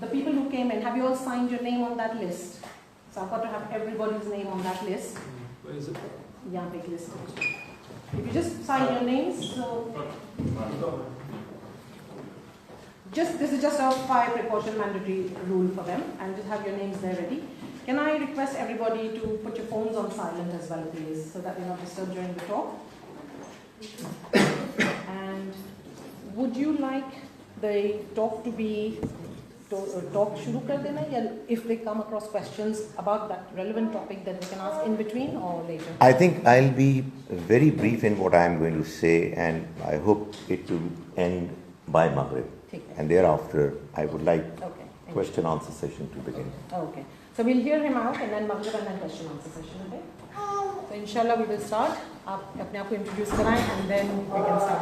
the people who came in, have you all signed your name on that list? So I've got to have everybody's name on that list. Where is it? Yeah, big list. If you just sign your names, so this is just a fire precaution mandatory rule for them, and just have your names there ready. Can I request everybody to put your phones on silent as well, please, so that you're not disturbed during the talk? And would you like the talk to be talk shuru kar dena, ya if they come across questions about that relevant topic, then they can ask in between or later? I think I'll be very brief in what I am going to say, and I hope it will end by Maghrib. And thereafter, I would like question answer session to begin. Okay. So we'll hear him out, and then Maghrib and then question answer session. Okay. So inshallah we will start. आप अपने आप को introduce कराएं, and then we can start.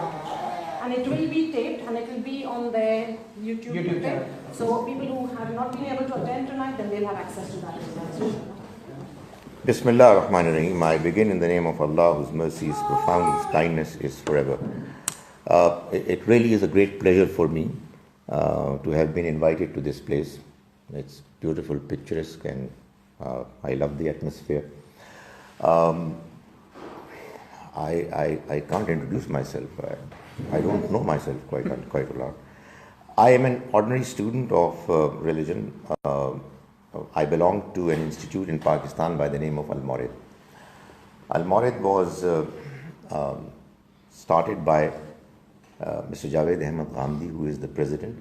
And it will be taped, and it will be on the YouTube channel. So people who have not been able to attend tonight, then they'll have access to that as well. Bismillah ar-Rahman ar-Rahim. I begin in the name of Allah, whose mercy is profound, His kindness is forever. It really is a great pleasure for me to have been invited to this place. It's beautiful, picturesque, and I love the atmosphere. I can't introduce myself. I don't know myself quite a lot. I am an ordinary student of religion. I belong to an institute in Pakistan by the name of Al-Mawrid. Al-Mawrid was started by Mr. Javed Ahmad Ghamdi, who is the president.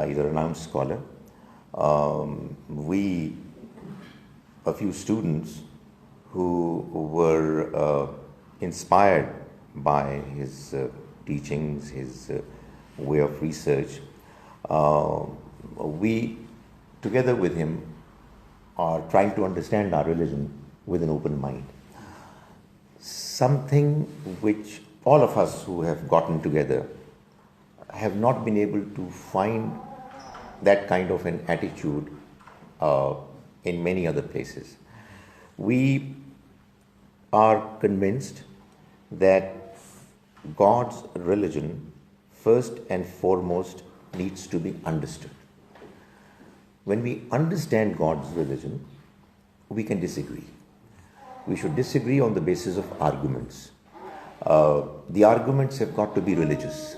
He's a renowned scholar. We, a few students who were inspired by his teachings, his way of research, we, together with him, are trying to understand our religion with an open mind. Something which all of us who have gotten together have not been able to find that kind of an attitude in many other places. We are convinced that God's religion, first and foremost, needs to be understood. When we understand God's religion, we can disagree. We should disagree on the basis of arguments. The arguments have got to be religious.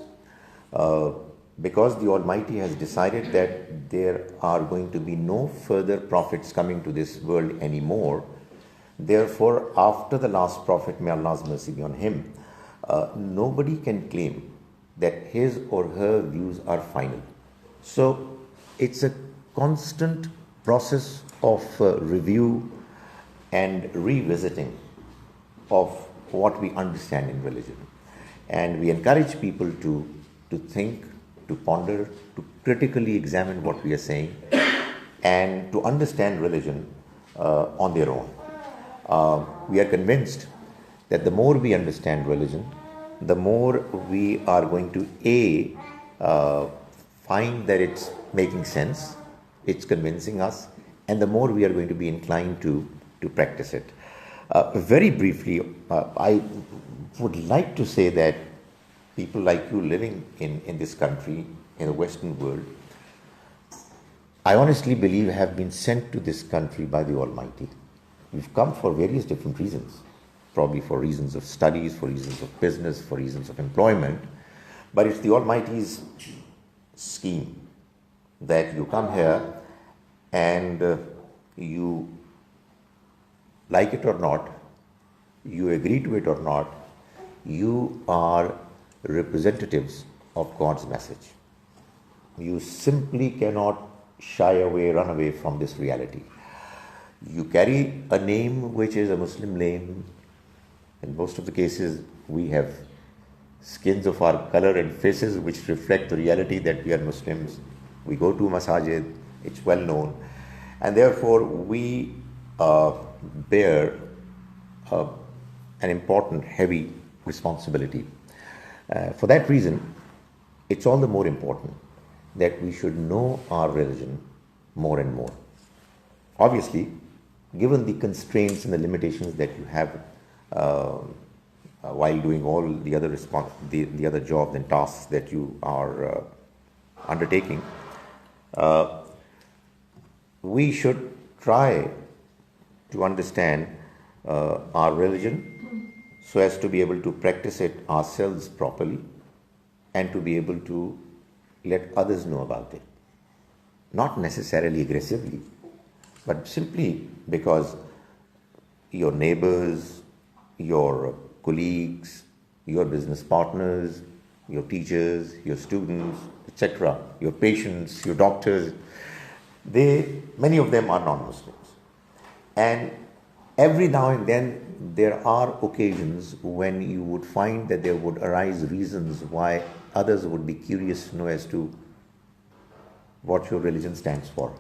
Because the Almighty has decided that there are going to be no further prophets coming to this world anymore, therefore, after the last prophet, may Allah's mercy be on him, nobody can claim that his or her views are final. So, it's a constant process of review and revisiting of what we understand in religion. And we encourage people to think, to ponder, to critically examine what we are saying, and to understand religion on their own. We are convinced that the more we understand religion, the more we are going to find that it's making sense, it's convincing us, and the more we are going to be inclined to practice it. Very briefly, I would like to say that people like you living in this country, in the Western world, I honestly believe have been sent to this country by the Almighty. We've come for various different reasons, probably for reasons of studies, for reasons of business, for reasons of employment, but it's the Almighty's scheme that you come here and you like it or not, you agree to it or not, you are representatives of God's message. You simply cannot shy away, run away from this reality. You carry a name which is a Muslim name. In most of the cases, we have skins of our color and faces which reflect the reality that we are Muslims. We go to masajid, it's well known. And therefore, we bear an important, heavy responsibility. For that reason, it's all the more important that we should know our religion more and more. Obviously, given the constraints and the limitations that you have while doing all the other the other jobs and tasks that you are undertaking, we should try to understand our religion so as to be able to practice it ourselves properly and to be able to let others know about it. Not necessarily aggressively, but simply because your neighbors, your colleagues, your business partners, your teachers, your students, etc., your patients, your doctors, many of them are non-Muslims. And every now and then there are occasions when you would find that there would arise reasons why others would be curious to know as to what your religion stands for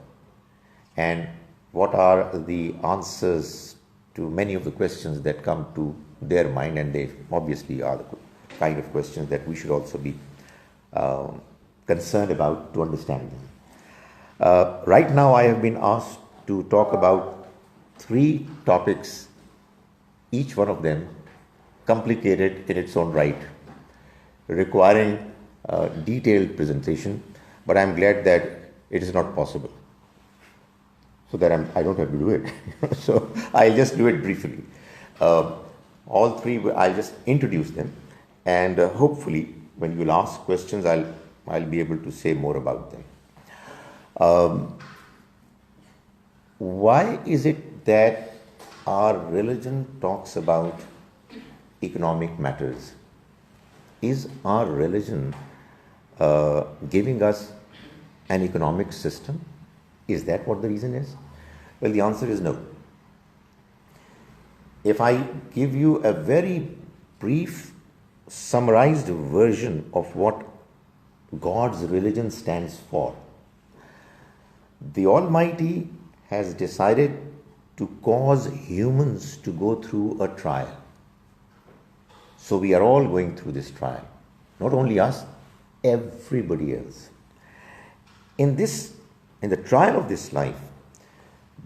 and what are the answers to many of the questions that come to their mind, and they obviously are the kind of questions that we should also be concerned about to understand them. Right now I have been asked to talk about 3 topics, each one of them complicated in its own right, requiring detailed presentation, but I'm glad that it is not possible, so that I don't have to do it. So I'll just do it briefly. All 3, I'll just introduce them, and hopefully when you'll ask questions, I'll be able to say more about them. Why is it that our religion talks about economic matters? Is our religion giving us an economic system? Is that what the reason is? Well, the answer is no. If I give you a very brief, summarized version of what God's religion stands for, the Almighty has decided to cause humans to go through a trial. So we are all going through this trial. Not only us, everybody else. In the trial of this life,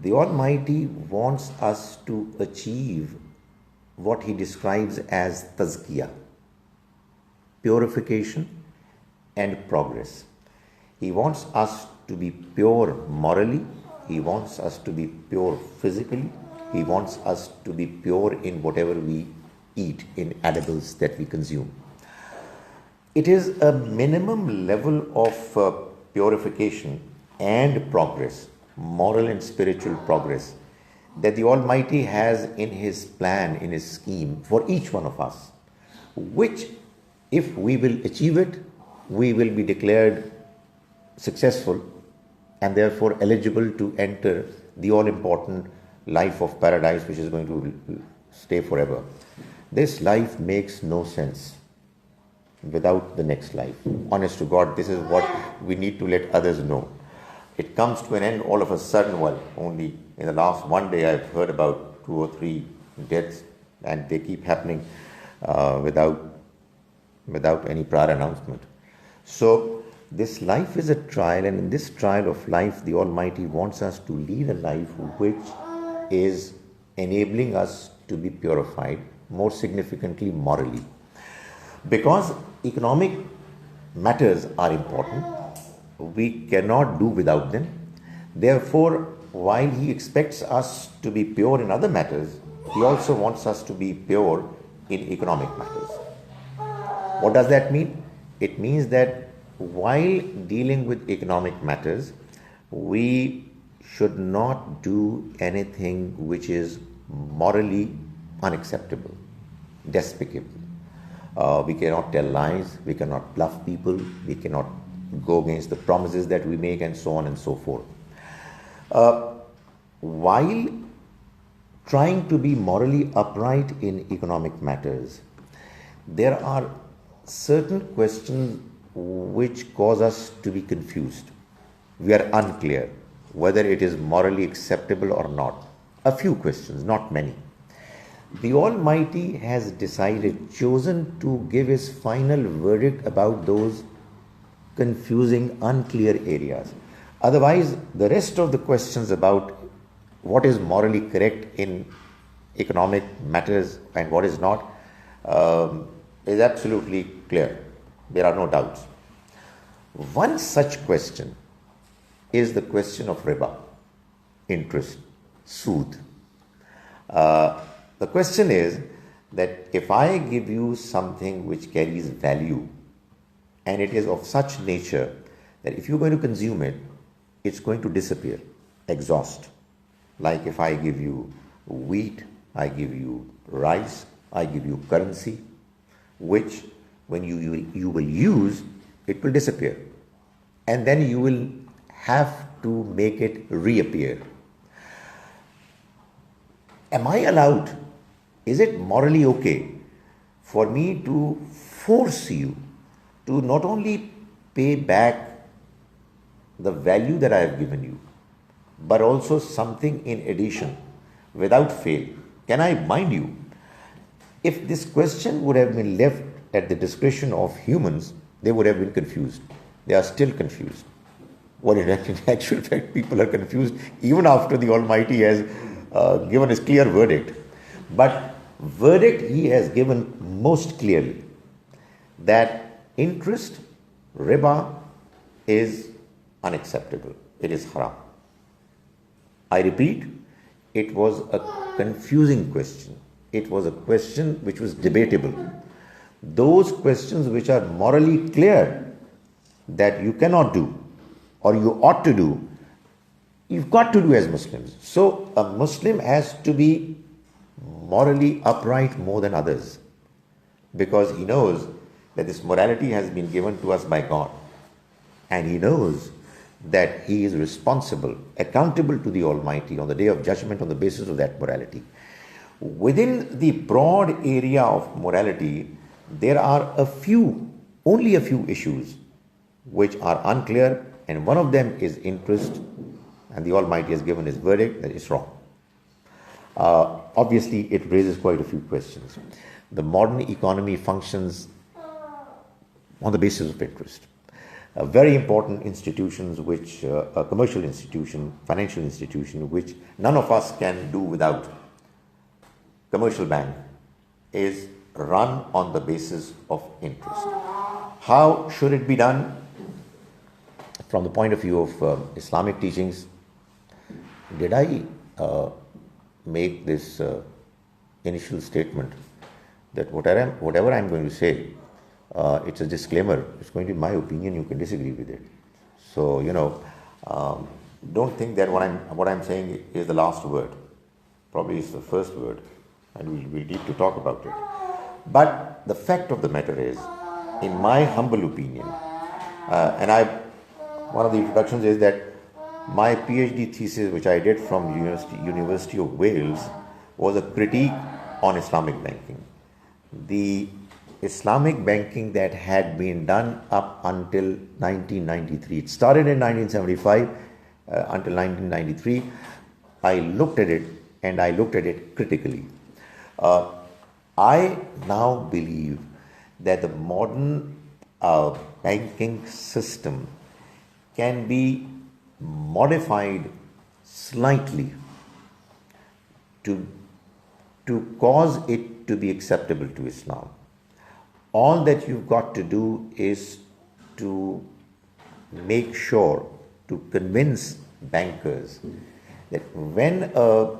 the Almighty wants us to achieve what He describes as tazkiyah, purification and progress. He wants us to be pure morally, He wants us to be pure physically, He wants us to be pure in whatever we eat, in edibles that we consume. It is a minimum level of purification and progress, moral and spiritual progress, that the Almighty has in His plan, in His scheme for each one of us, which, if we will achieve it, we will be declared successful and therefore eligible to enter the all-important life of paradise, which is going to stay forever. This life makes no sense without the next life. Honest to God, this is what we need to let others know. It comes to an end all of a sudden. Well, only in the last one day I've heard about 2 or 3 deaths, and they keep happening without any prior announcement. So this life is a trial, and in this trial of life, the Almighty wants us to lead a life which is enabling us to be purified, more significantly morally. Because economic matters are important, we cannot do without them. Therefore, while He expects us to be pure in other matters, He also wants us to be pure in economic matters. What does that mean? It means that while dealing with economic matters, we should not do anything which is morally unacceptable, despicable. We cannot tell lies, we cannot bluff people, we cannot go against the promises that we make, and so on and so forth. While trying to be morally upright in economic matters, there are certain questions which cause us to be confused. We are unclear whether it is morally acceptable or not. A few questions, not many. The Almighty has chosen to give His final verdict about those confusing, unclear areas. Otherwise, the rest of the questions about what is morally correct in economic matters and what is not is absolutely clear. There are no doubts. One such question is the question of riba. interest, soothe. The question is that if I give you something which carries value and it is of such nature that if you're going to consume it, it's going to disappear, exhaust. Like if I give you wheat, I give you rice, I give you currency, which when you will use, it will disappear. And then you will have to make it reappear. Am I allowed, is it morally okay for me to force you to not only pay back the value that I have given you, but also something in addition without fail? Can I bind you? If this question would have been left at the discretion of humans, they would have been confused. They are still confused. Well, in actual fact, people are confused even after the Almighty has given his clear verdict. But verdict he has given most clearly that interest, riba, is unacceptable. It is haram. I repeat, it was a confusing question. It was a question which was debatable. Those questions which are morally clear that you cannot do or you ought to do, you've got to do as Muslims. So a Muslim has to be morally upright more than others, because he knows that this morality has been given to us by God, and he knows that he is responsible, accountable to the Almighty on the day of judgment on the basis of that morality. Within the broad area of morality, there are only a few issues which are unclear, and one of them is interest, and the Almighty has given his verdict that it's wrong. Obviously, it raises quite a few questions. The modern economy functions on the basis of interest. Very important institutions, which a commercial institution, financial institution, which none of us can do without, commercial bank, is run on the basis of interest. How should it be done? From the point of view of Islamic teachings, did I make this initial statement that whatever I'm going to say, it's a disclaimer. It's going to be my opinion. You can disagree with it. So, don't think that what I'm saying is the last word. Probably it's the first word, and we'll need to talk about it. But the fact of the matter is, in my humble opinion, one of the introductions is that my PhD thesis, which I did from University of Wales, was a critique on Islamic banking. The Islamic banking that had been done up until 1993. It started in 1975 until 1993. I looked at it, and I looked at it critically. I now believe that the modern banking system can be modified slightly to cause it to be acceptable to Islam. All that you've got to do is to make sure to convince bankers that when a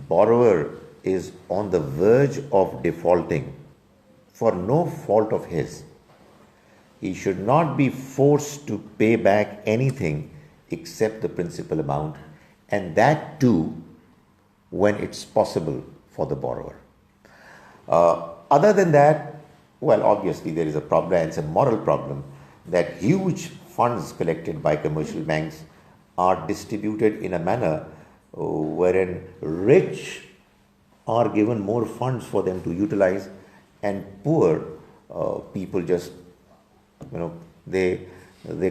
borrower is on the verge of defaulting for no fault of his, he should not be forced to pay back anything except the principal amount, and that too when it's possible for the borrower. Other than that, well, obviously there is a problem, and it's a moral problem, that huge funds collected by commercial banks are distributed in a manner wherein rich are given more funds for them to utilize, and poor people just, they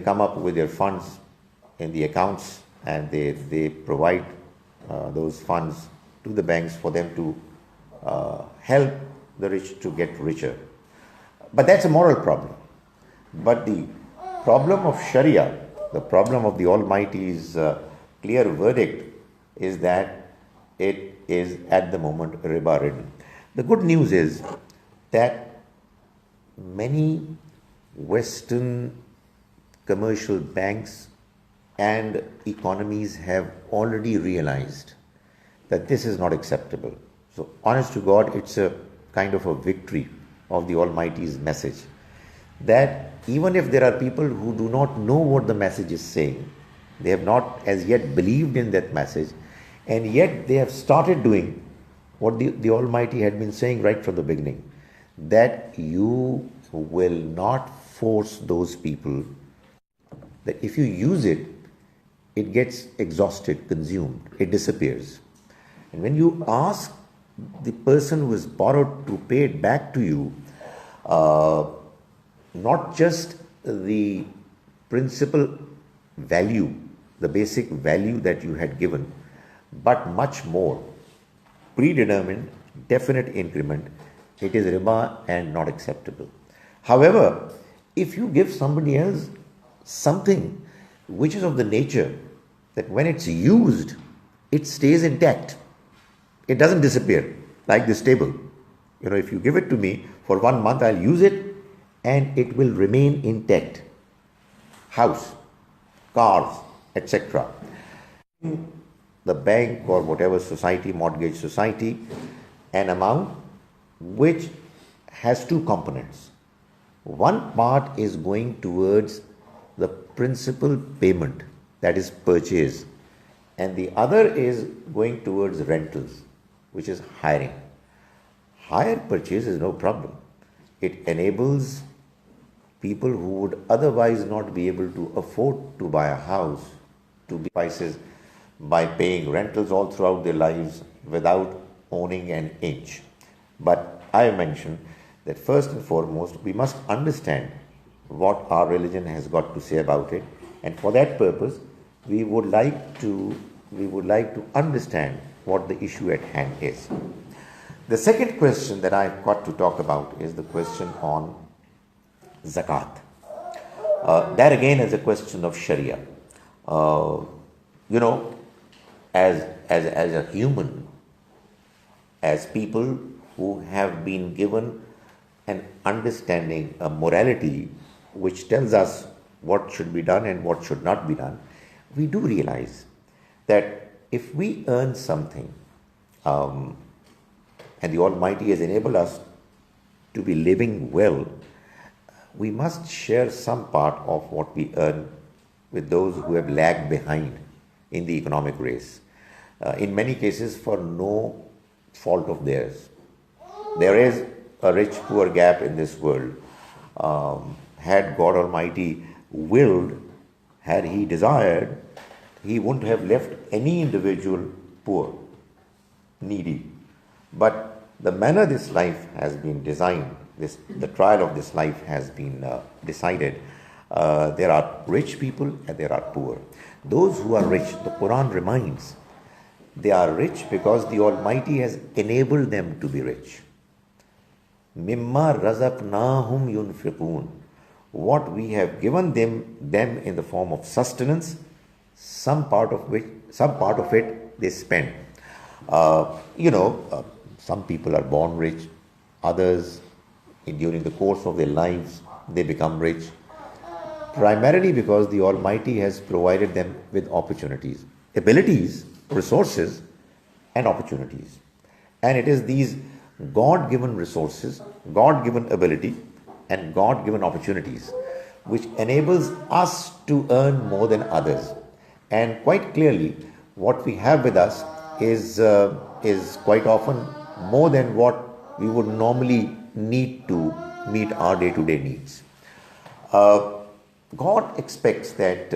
come up with their funds in the accounts, and they provide those funds to the banks for them to help the rich to get richer. But that's a moral problem. But the problem of Sharia, the problem of the Almighty's clear verdict, is that it is at the moment riba ridden. The good news is that many Western commercial banks and economies have already realized that this is not acceptable. So, honest to God, it's a kind of a victory of the Almighty's message, that even if there are people who do not know what the message is saying, they have not as yet believed in that message, and yet they have started doing what the Almighty had been saying right from the beginning, that you will not force those people, that if you use it, it gets exhausted, consumed, it disappears. And when you ask the person who has borrowed to pay it back to you, not just the principal value, the basic value that you had given, but much more, predetermined, definite increment, it is riba and not acceptable. However, if you give somebody else something which is of the nature that when it's used, it stays intact, it doesn't disappear, like this table. You know, if you give it to me for 1 month, I'll use it and it will remain intact. House, cars, etc. The bank or whatever society, mortgage society, an amount which has two components. One part is going towards the principal payment, that is purchase, and the other is going towards rentals, which is hiring. Hire purchase is no problem. It enables people who would otherwise not be able to afford to buy a house to be prices by paying rentals all throughout their lives without owning an inch. But I mentioned that first and foremost, we must understand what our religion has got to say about it, and for that purpose, we would like to understand what the issue at hand is. The second question that I've got to talk about is the question on zakat. That again is a question of Sharia. As a human, as people who have been given an understanding, a morality which tells us what should be done and what should not be done, we do realize that if we earn something, and the Almighty has enabled us to be living well, we must share some part of what we earn with those who have lagged behind in the economic race. In many cases, for no fault of theirs. There is a rich-poor gap in this world. Had God Almighty willed, had He desired, He wouldn't have left any individual poor, needy. But the manner this life has been designed, the trial of this life has been decided. There are rich people and there are poor. Those who are rich, the Quran reminds, they are rich because the Almighty has enabled them to be rich. Mimma razaqnahum yunfiqun. What we have given them in the form of sustenance, some part of it they spend. Some people are born rich, others during the course of their lives they become rich, primarily because the Almighty has provided them with opportunities, abilities, resources and opportunities. And it is these God-given resources, God-given ability and God-given opportunities which enables us to earn more than others. And quite clearly, what we have with us is quite often more than what we would normally need to meet our day-to-day needs. God expects that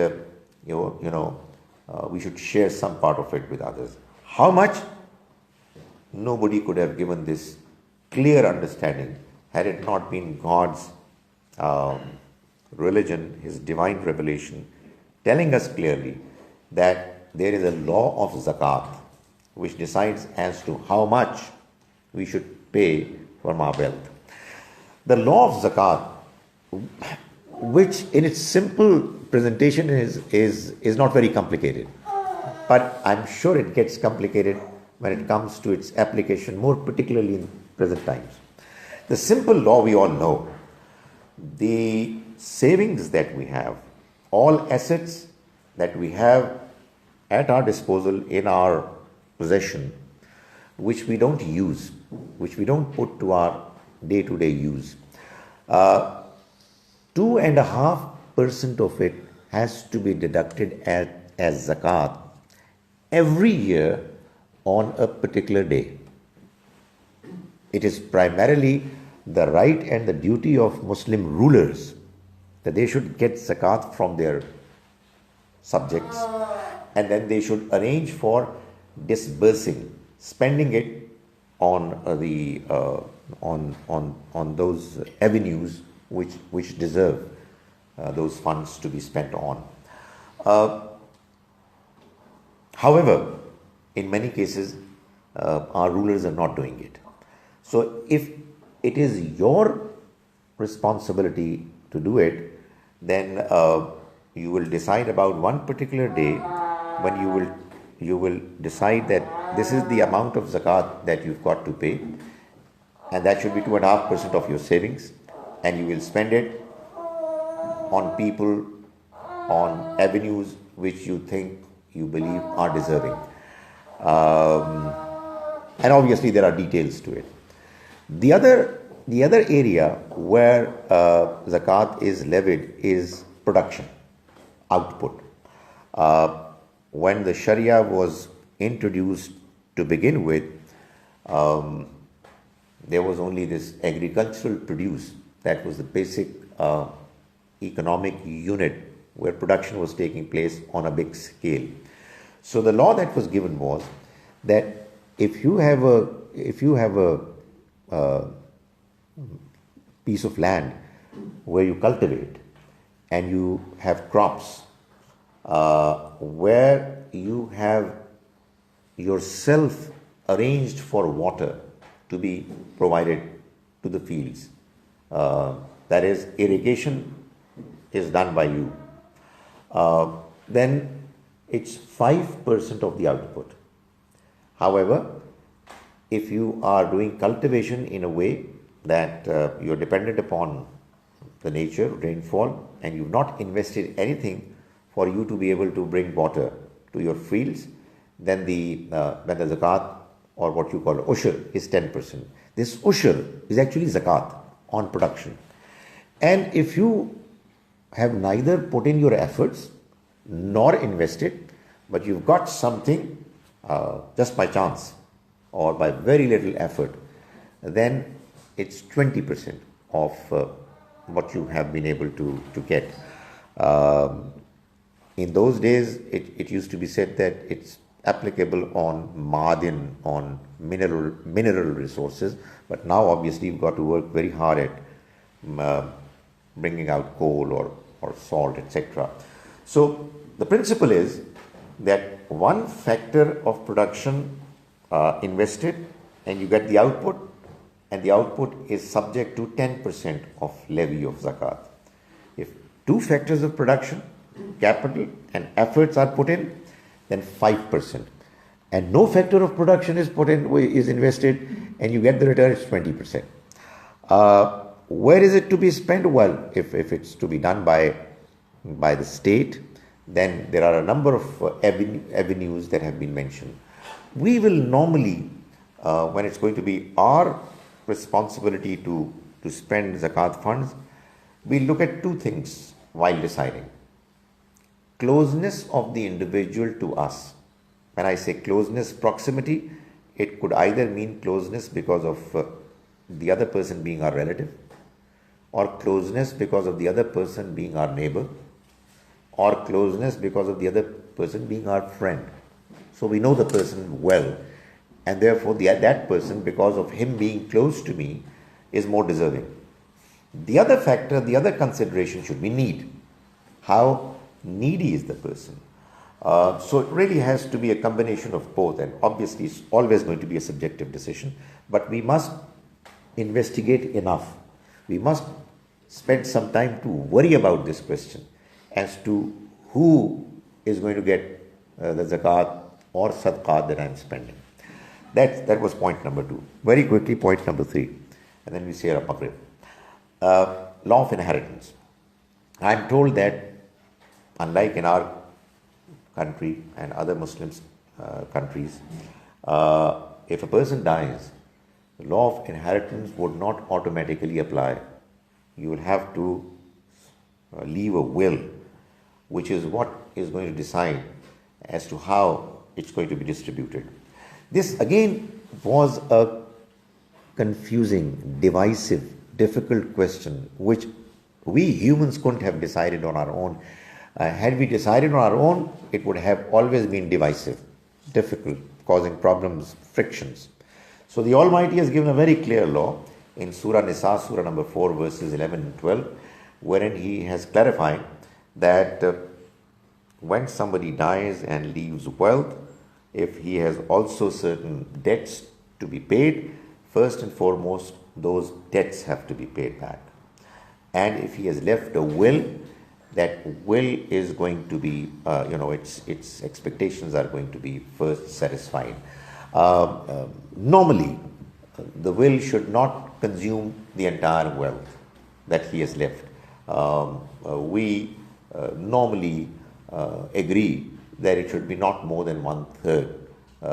we should share some part of it with others. How much? Nobody could have given this clear understanding had it not been God's religion, His divine revelation, telling us clearly that there is a law of zakat which decides as to how much we should pay from our wealth. The law of zakat, which in its simple presentation is not very complicated, but I'm sure it gets complicated when it comes to its application, more particularly in present times. The simple law we all know, the savings that we have, all assets that we have at our disposal, in our possession, which we don't use, which we don't put to our day-to-day use. 2.5% of it has to be deducted as zakat every year on a particular day. It is primarily the right and the duty of Muslim rulers that they should get zakat from their subjects, and then they should arrange for disbursing, spending it on on those avenues which deserve those funds to be spent on. However, in many cases, our rulers are not doing it. So if it is your responsibility to do it, then you will decide about one particular day when you will decide that this is the amount of zakat that you've got to pay, and that should be 2.5% of your savings, and you will spend it on people, on avenues which you believe are deserving. And obviously there are details to it. The other area where zakat is levied is production, output. When the Sharia was introduced to begin with, there was only this agricultural produce that was the basic economic unit where production was taking place on a big scale. So the law that was given was that if you have a piece of land where you cultivate and you have crops, where you have yourself arranged for water to be provided to the fields, that is, irrigation is done by you, then it's 5% of the output. However, if you are doing cultivation in a way that you're dependent upon the nature, rainfall, and you've not invested anything for you to be able to bring water to your fields, then the zakat, or what you call ushur, is 10%. This ushur is actually zakat on production. And if you have neither put in your efforts nor invested, but you've got something just by chance or by very little effort, then it's 20% of what you have been able to get. In those days, it used to be said that it's applicable on ma'adin, on mineral resources, but now obviously you've got to work very hard at bringing out coal or salt, etc. So the principle is that one factor of production invested and you get the output, and the output is subject to 10% of levy of zakat. If two factors of production, capital and efforts, are put in, then 5%. And no factor of production is invested and you get the return, it's 20%. Where is it to be spent? Well, if it's to be done by the state, then there are a number of avenues that have been mentioned. We will normally, when it's going to be our responsibility to spend zakat funds, we look at two things while deciding. Closeness of the individual to us. When I say closeness, proximity, it could either mean closeness because of the other person being our relative, or closeness because of the other person being our neighbor, or closeness because of the other person being our friend. So we know the person well, and therefore that person, because of him being close to me, is more deserving. The other factor, the other consideration should be need. How needy is the person? So it really has to be a combination of both, and obviously it's always going to be a subjective decision, but we must investigate enough. We must spend some time to worry about this question as to who is going to get the zakat or sadaqat that I am spending. That was point number 2. Very quickly, point number 3, and then we say our Maghrib. Law of inheritance. I am told that, unlike in our country and other Muslim countries, if a person dies, the law of inheritance would not automatically apply. You will have to leave a will, which is what is going to decide as to how it's going to be distributed. This again was a confusing, divisive, difficult question which we humans couldn't have decided on our own. Had we decided on our own, it would have always been divisive, difficult, causing problems, frictions. So the Almighty has given a very clear law in Surah Nisa, Surah number 4, verses 11 and 12, wherein He has clarified that when somebody dies and leaves wealth, if he has also certain debts to be paid, first and foremost, those debts have to be paid back. And if he has left a will, that will is going to be, its expectations are going to be first satisfied. Normally, the will should not consume the entire wealth that he has left. We normally agree that it should be not more than 1/3,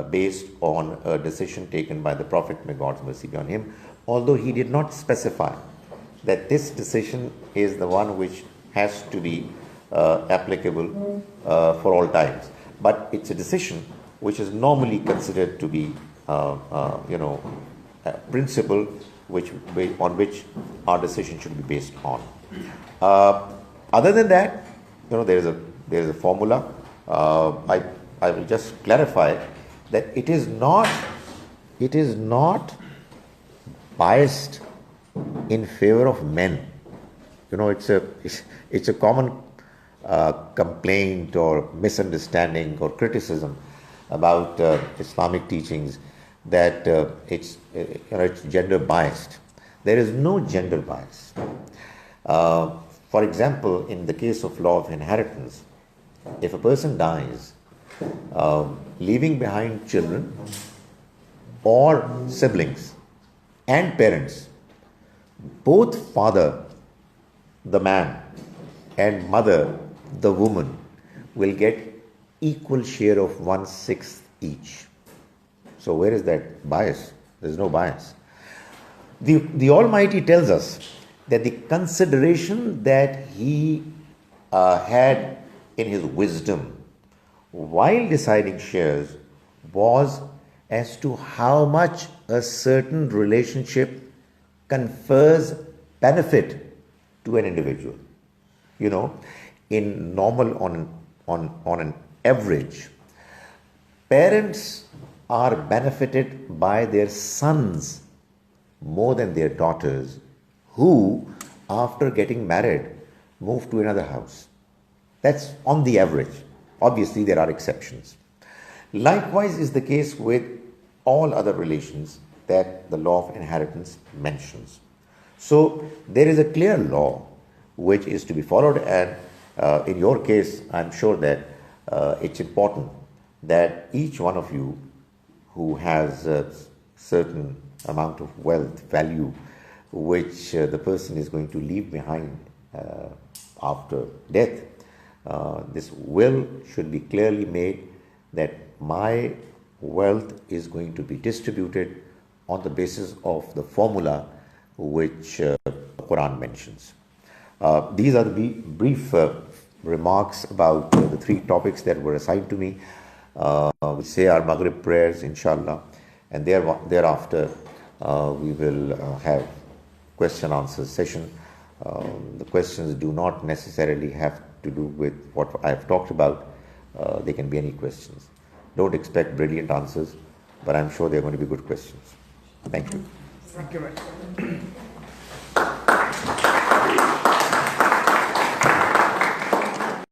based on a decision taken by the Prophet, may God's mercy be on him, although he did not specify that this decision is the one which has to be applicable for all times. But it's a decision which is normally considered to be, a principle on which our decision should be based on. Other than that, there is a formula. I will just clarify that it is not biased in favor of men. It's a common complaint or misunderstanding or criticism about Islamic teachings that it's gender biased. There is no gender bias. For example, in the case of law of inheritance, if a person dies, leaving behind children or siblings and parents, both father, the man, and mother, the woman, will get equal share of 1/6 each. So where is that bias? There's no bias. The Almighty tells us that the consideration that He had in His wisdom while deciding shares was as to how much a certain relationship confers benefit to an individual. In normal, on an average, parents are benefited by their sons more than their daughters, who, after getting married, move to another house. That's on the average. Obviously, there are exceptions. Likewise is the case with all other relations that the law of inheritance mentions. So, there is a clear law which is to be followed, and in your case, I'm sure that it's important that each one of you who has a certain amount of wealth, value, which the person is going to leave behind after death, this will should be clearly made that my wealth is going to be distributed on the basis of the formula which the Quran mentions. These are the brief remarks about the three topics that were assigned to me. We say our Maghrib prayers, inshallah, and thereafter we will have question answer session. The questions do not necessarily have to do with what I have talked about. They can be any questions. Don't expect brilliant answers, but I'm sure they're going to be good questions. Thank you. Thank you very much.